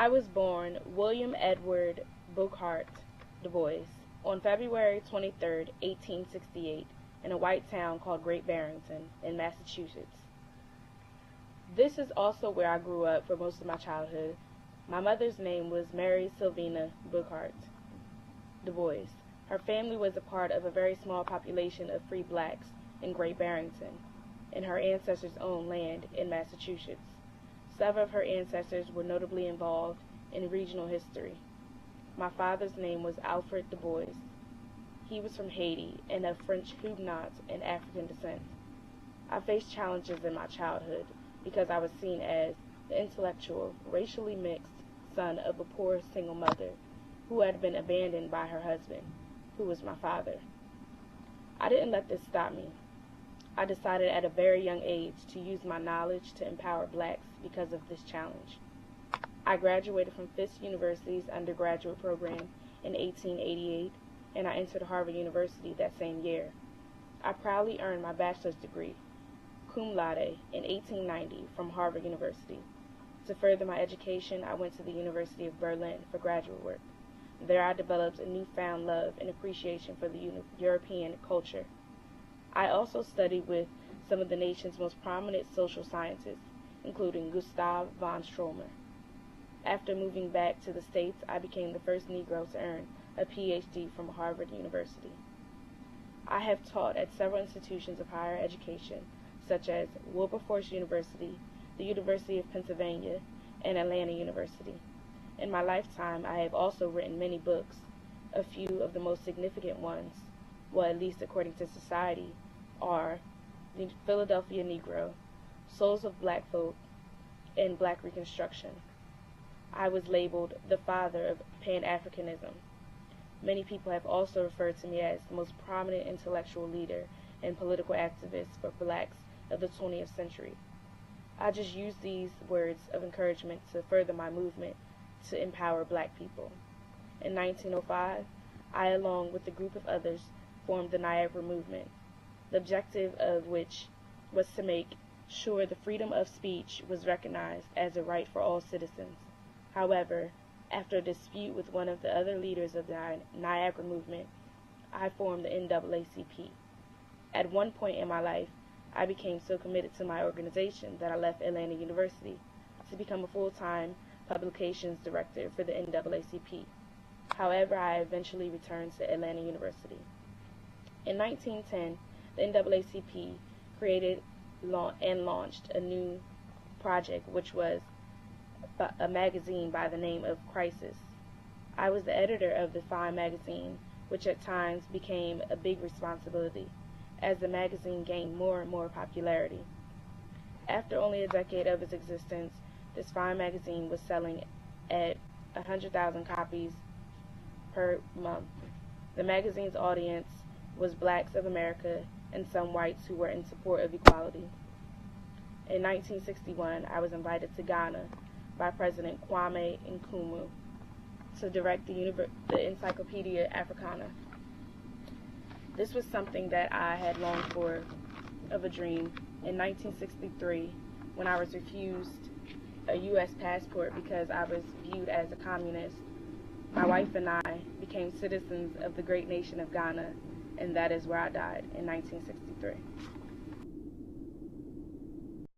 I was born William Edward Bookhart Dubois on February 23, 1868, in a white town called Great Barrington in Massachusetts. This is also where I grew up for most of my childhood. My mother's name was Mary Sylvina Bookhart Dubois. Her family was a part of a very small population of free blacks in Great Barrington, in her ancestors' own land in Massachusetts. Several of her ancestors were notably involved in regional history. My father's name was Alfred Dubois. He was from Haiti and of French Huguenot and African descent. I faced challenges in my childhood because I was seen as the intellectual, racially mixed son of a poor single mother who had been abandoned by her husband, who was my father. I didn't let this stop me. I decided at a very young age to use my knowledge to empower blacks because of this challenge. I graduated from Fisk University's undergraduate program in 1888, and I entered Harvard University that same year. I proudly earned my bachelor's degree, cum laude, in 1890 from Harvard University. To further my education, I went to the University of Berlin for graduate work. There I developed a newfound love and appreciation for the European culture. I also studied with some of the nation's most prominent social scientists, including Gustav von Stromer. After moving back to the States, I became the first Negro to earn a PhD from Harvard University. I have taught at several institutions of higher education, such as Wilberforce University, the University of Pennsylvania, and Atlanta University. In my lifetime, I have also written many books. A few of the most significant ones, well, at least according to society, are The Philadelphia Negro, Souls of Black Folk, and Black Reconstruction. I was labeled the father of Pan-Africanism. Many people have also referred to me as the most prominent intellectual leader and political activist for blacks of the 20th century. I just use these words of encouragement to further my movement to empower black people. In 1905, I, along with a group of others, formed the Niagara Movement, the objective of which was to make sure the freedom of speech was recognized as a right for all citizens. However, after a dispute with one of the other leaders of the Niagara Movement, I formed the NAACP. At one point in my life, I became so committed to my organization that I left Atlanta University to become a full-time publications director for the NAACP. However, I eventually returned to Atlanta University. In 1910, the NAACP created and launched a new project, which was a magazine by the name of Crisis. I was the editor of the fine magazine, which at times became a big responsibility, as the magazine gained more and more popularity. After only a decade of its existence, this fine magazine was selling at 100,000 copies per month. The magazine's audience was blacks of America and some whites who were in support of equality. In 1961, I was invited to Ghana by President Kwame Nkrumah to direct the Encyclopedia Africana. This was something that I had longed for, of a dream. In 1963, when I was refused a U.S. passport because I was viewed as a communist, my wife and I became citizens of the great nation of Ghana, and that is where I died in 1963.